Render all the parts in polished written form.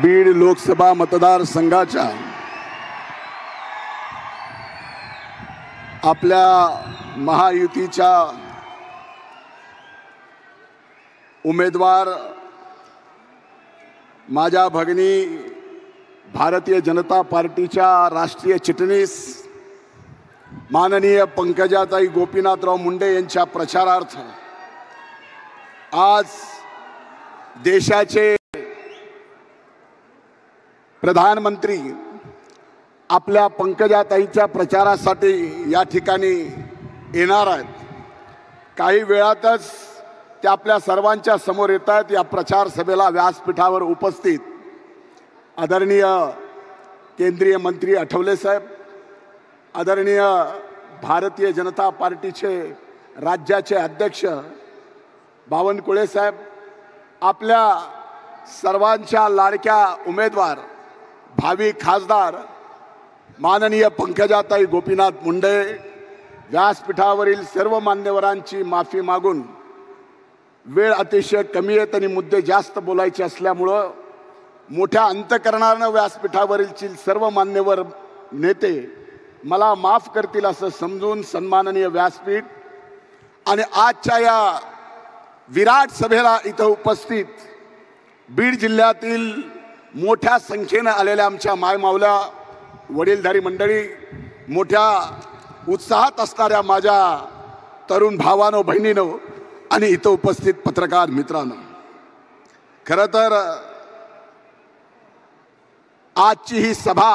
बीड लोकसभा मतदारसंघाच्या आपल्या महायुतीच्या उमेदवार माझ्या भगिनी भारतीय जनता पार्टीच्या राष्ट्रीय चिटणीस माननीय पंकजाताई गोपीनाथराव मुंडे यांच्या प्रचारार्थ आज देशाचे प्रधानमंत्री आपल्या पंकजाताईच्या प्रचारासाठी या ठिकाणी येणार आहेत। काही वेळातच ते आपल्या सर्वांच्या समोर येत आहेत। या प्रचार सभेला व्यासपीठावर उपस्थित आदरणीय केंद्रीय मंत्री आठवले साहेब, आदरणीय भारतीय जनता पार्टीचे राज्याचे अध्यक्ष बावनकुळे साहेब, आपल्या सर्वांच्या लाडक्या उमेदवार भावी खासदार माननीय पंकजाताई गोपीनाथ मुंडे, व्यासपीठावरील सर्व मान्यवरांची माफी मागून वेळ अतिशय कमी आहे आणि मुद्दे जास्त बोलायचे असल्यामुळं मोठ्या अंतकरणानं व्यासपीठावरील सर्व मान्यवर नेते मला माफ करतील असं समजून सन्माननीय व्यासपीठ आणि आजच्या या विराट सभेला इथं उपस्थित बीड जिल्ह्यातील मोठ्या संख्येने आलेल्या आमच्या मायमावल्या वडीलधारी मंडळी, मोठ्या उत्साहात असणाऱ्या माझ्या तरुण भावांनो बहिणींनो आणि इथं उपस्थित पत्रकार मित्रांनो, खरं तर आजची ही सभा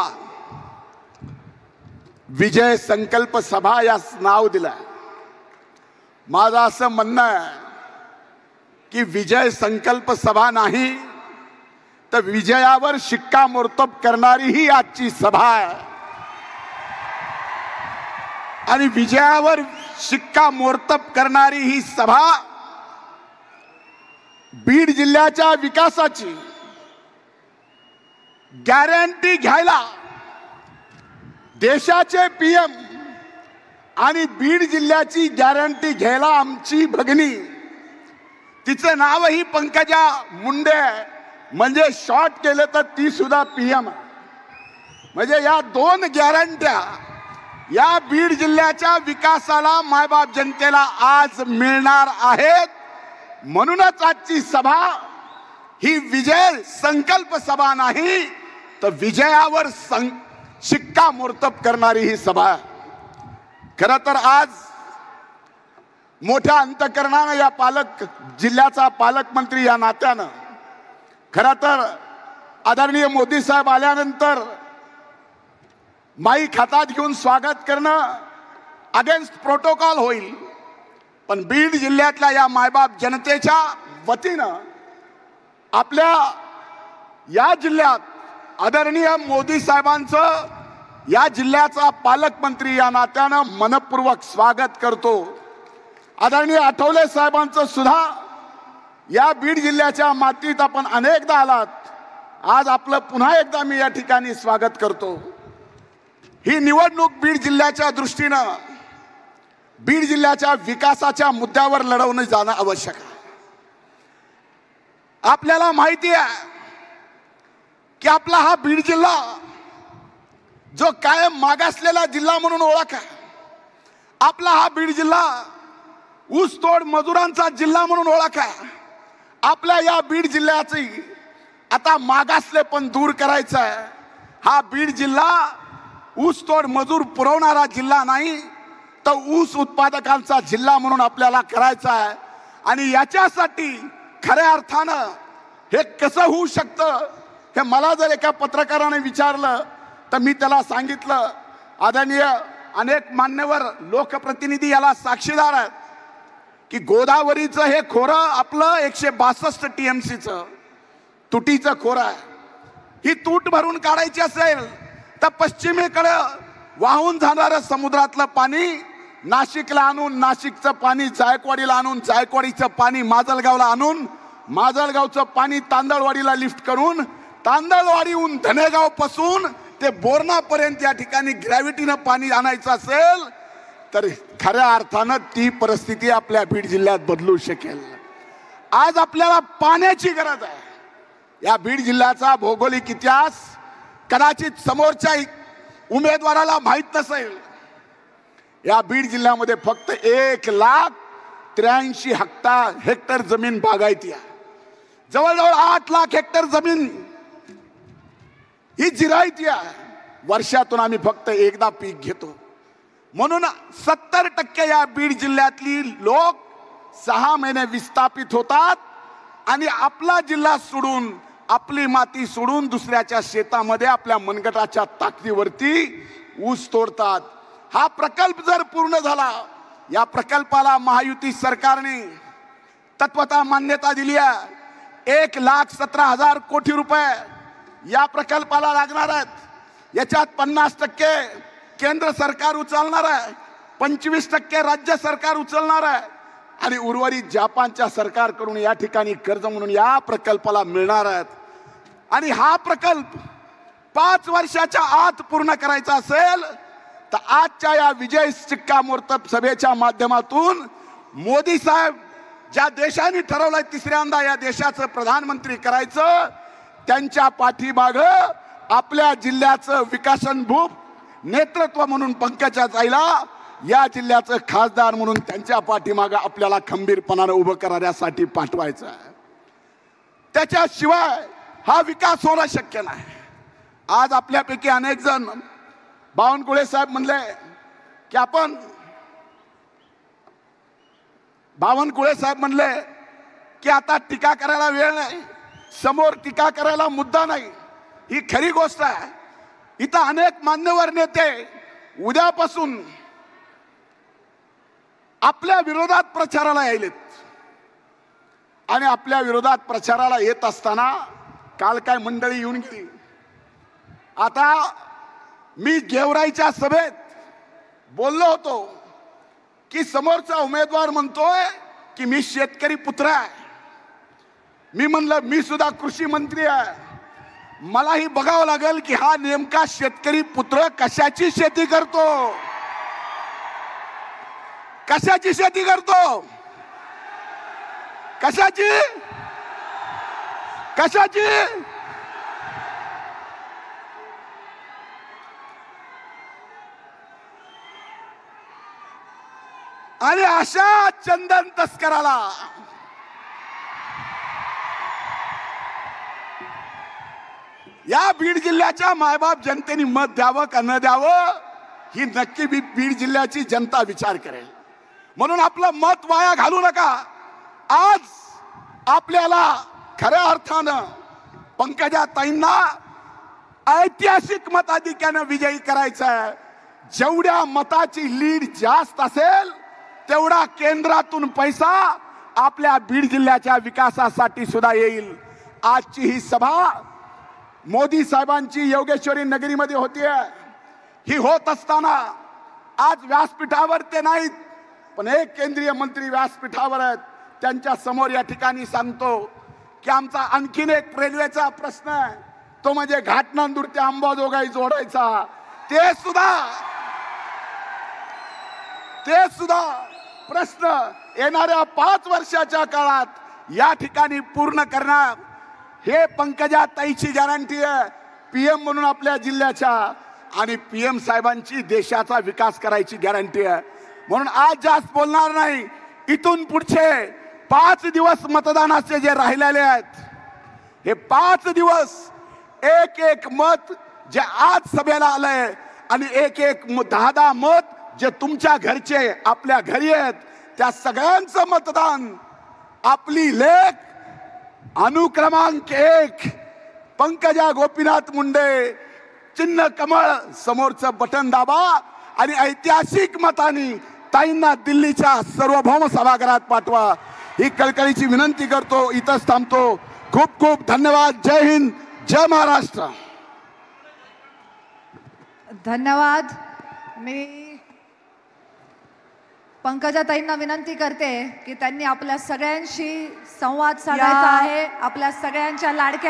विजय संकल्प सभा या नाव दिलंय। माझं असं म्हणणं आहे की विजय संकल्प सभा नाही तर विजयावर शिक्कामोर्तब करणारी ही आजची सभा आहे आणि विजयावर शिक्कामोर्तब करणारी ही सभा बीड जिल्ह्याच्या विकासाची गॅरंटी घ्यायला देशाचे पीएम आणि बीड जिल्ह्याची गॅरंटी घ्यायला आमची भगिनी, तिचं नावही पंकजा मुंडे म्हणजे शॉर्ट केलं तर ती सुद्धा पीएम, म्हणजे या दोन गॅरंट्या या बीड जिल्ह्याच्या विकासाला मायबाप जनतेला आज मिळणार आहेत। म्हणूनच आजची सभा ही विजय संकल्प सभा नाही तर विजयावर शिक्कामोर्तब करणारी ही सभा। खरं तर आज मोठ्या अंतकरणानं या जिल्ह्याचा पालकमंत्री या नात्यानं खरं तर आदरणीय मोदी साहेब आल्यानंतर माईक हातात घेऊन स्वागत करणं अगेन्स्ट प्रोटोकॉल होईल, पण बीड जिल्ह्यातल्या या मायबाप जनतेच्या वतीनं आपल्या या जिल्ह्यात आदरणीय मोदी साहेबांचं या जिल्ह्याचा पालकमंत्री या नात्यानं मनपूर्वक स्वागत करतो। आदरणीय आठवले साहेबांचं सुद्धा या बीड जिल्ह्याच्या मातीत आपण अनेकदा आलात, आज आपलं पुन्हा एकदा मी या ठिकाणी स्वागत करतो। ही निवडणूक बीड जिल्ह्याच्या दृष्टीनं बीड जिल्ह्याच्या विकासाच्या मुद्द्यावर लढवणं जाणं आवश्यक आहे। आपल्याला माहिती आहे की आपला हा बीड जिल्हा जो कायम मागासलेला जिल्हा म्हणून ओळख आहे, आपला हा बीड जिल्हा ऊसतोड मजुरांचा जिल्हा म्हणून ओळख आहे। आपल्या या बीड जिल्ह्याची आता मागासलेपण दूर करायचं आहे। हा बीड जिल्हा ऊसतोड मजूर पुरवणारा जिल्हा नाही तर ऊस उत्पादकांचा जिल्हा म्हणून आपल्याला करायचा आहे आणि याच्यासाठी खऱ्या अर्थानं हे कसं होऊ शकतं हे मला जर एका पत्रकाराने विचारलं तर मी त्याला सांगितलं, आदरणीय अनेक मान्यवर लोकप्रतिनिधी याला साक्षीदार आहेत की गोदावरीचं हे खोरं आपलं 162 TMCचं तुटीचं खोरं आहे। ही तूट भरून काढायची असेल तर पश्चिमेकडे वाहून जाणारं समुद्रातलं पाणी नाशिकला आणून नाशिकचं पाणी जायकवाडीला आणून जायकवाडीचं पाणी माजलगावला आणून माजलगावचं पाणी तांदळवाडीला लिफ्ट करून तांदळवाडीहून धनेगाव पासून ते बोरणापर्यंत या ठिकाणी ग्रॅव्हिटीनं पाणी आणायचं असेल तर खऱ्या अर्थानं ती परिस्थिती आपल्या बीड जिल्ह्यात बदलू शकेल। आज आपल्याला पाण्याची गरज आहे। या बीड जिल्ह्याचा भौगोलिक इतिहास कदाचित समोरच्या उमेदवाराला माहित नसेल. या बीड जिल्ह्यामध्ये फक्त 1,83,000 जमीन बागायती आहे. जवळजवळ 8 लाख हेक्टर जमीन ही जिरायती आहे. वर्षातून आम्ही फक्त एकदा पीक घेतो. म्हणून 70% या बीड जिल्ह्यातली लोक 6 महिने विस्थापित होतात आणि आपला जिल्हा सोडून, आपली माती सोडून दुसऱ्याच्या शेतामध्ये आपल्या मनगटाच्या ताकदीवरती ऊस तोडतात. हा प्रकल्प जर पूर्ण झाला, या प्रकल्पाला महायुती सरकारने तत्वतः मान्यता दिली आहे. 1,17,000 कोटी रुपये या प्रकल्पाला लागणार आहेत. याच्यात 50% केंद्र सरकार उचलणार आहे, 25% राज्य सरकार उचलणार आहे आणि उर्वरित जपानच्या सरकारकडून या ठिकाणी कर्ज म्हणून या प्रकल्पाला मिळणार आहेत. आणि हा प्रकल्प 5 वर्षाच्या आत पूर्ण करायचा असेल तर आजच्या या विजय शिक्कामोर्तब सभेच्या माध्यमातून मोदी साहेब ज्या देशाने ठरवलंय तिसऱ्यांदा या देशाचं प्रधानमंत्री करायचं, त्यांच्या पाठीमागं आपल्या जिल्ह्याचं विकासनभूत नेतृत्व म्हणून पंकजाताईला या जिल्ह्याचं खासदार म्हणून त्यांच्या पाठीमागं आपल्याला खंबीरपणाने उभं करण्यासाठी पाठवायचं आहे. त्याच्याशिवाय हा विकास होणं शक्य नाही. आज आपल्यापैकी अनेक जण, बावनकुळे साहेब म्हणले की आपण, बावनकुळे साहेब म्हणले की आता टीका करायला वेळ नाही, समोर टीका करायला मुद्दा नाही. ही खरी गोष्ट आहे. इथं अनेक मान्यवर नेते उद्यापासून आपल्या विरोधात प्रचाराला यायलेत आणि आपल्या विरोधात प्रचाराला येत असताना काल काय मंडळी येऊन गेली. आता मी गेवराईच्या सभेत बोललो होतो की समोरचा उमेदवार म्हणतोय की मी शेतकरी पुत्र आहे. मी म्हणलं मी सुद्धा कृषी मंत्री आहे, मलाही बघावं लागेल की हा नेमका शेतकरी पुत्र कशाची शेती करतो, कशाची शेती करतो, कशाची कशाची आणि अशा चंदन तस्कराला या बीड जिल्ह्याच्या मायबाप जनतेने मत द्यावं का न द्यावं ही नक्की बीड जिल्ह्याची जनता विचार करेल. म्हणून आपलं मत वाया घालू नका. आज आपल्याला खऱ्या अर्थानं पंकजाताईंना ऐतिहासिक मताधिक्यानं विजयी करायचं आहे. जेवढ्या मताची लीड जास्त असेल तेवढा केंद्रातून पैसा आपल्या बीड जिल्ह्याच्या विकासासाठी सुद्धा येईल. आजची ही सभा मोदी साहेबांची योगेश्वरी नगरीमध्ये होतीये. ही होत असताना आज व्यासपीठावर ते नाहीत, पण एक केंद्रीय मंत्री व्यासपीठावर आहेत. त्यांच्या समोर या ठिकाणी सांगतो की आमचा आणखीन एक रेल्वेचा प्रश्न आहे, तो म्हणजे घाटनांदूर ते अंबाजोगाई जोडायचा. ते सुद्धा प्रश्न येणाऱ्या 5 वर्षाच्या काळात या ठिकाणी पूर्ण करणार. हे पंकजाताईची गॅरंटी आहे पीएम म्हणून आपल्या जिल्ह्याच्या, आणि पीएम साहेबांची देशाचा विकास करायची गॅरंटी आहे. म्हणून आज जास्त बोलणार नाही. इथून पुढचे 5 दिवस मतदानाचे जे राहिलेले आहेत, हे 5 दिवस एक एक मत जे आज सभेला आलंय आणि एक 10 मत जे तुमच्या घरचे आपल्या घरी आहेत, त्या सगळ्यांचं मतदान आपली लेख अनुक्रमांक 1 पंकजा गोपीनाथ मुंडे, चिन्ह कमळ, समोरचं बटन दाबा आणि ऐतिहासिक मतांनी ताईंना दिल्लीच्या सार्वभौम सभागृहात पाठवा. ही कळकळीची विनंती करतो. इथंच थांबतो. खूप खूप धन्यवाद. जय हिंद, जय महाराष्ट्र. धन्यवाद. मी पंकजाताईंना विनंती करते की त्यांनी आपल्या सगळ्यांशी संवाद साधायचा आहे. आपल्या सगळ्यांच्या लाडक्या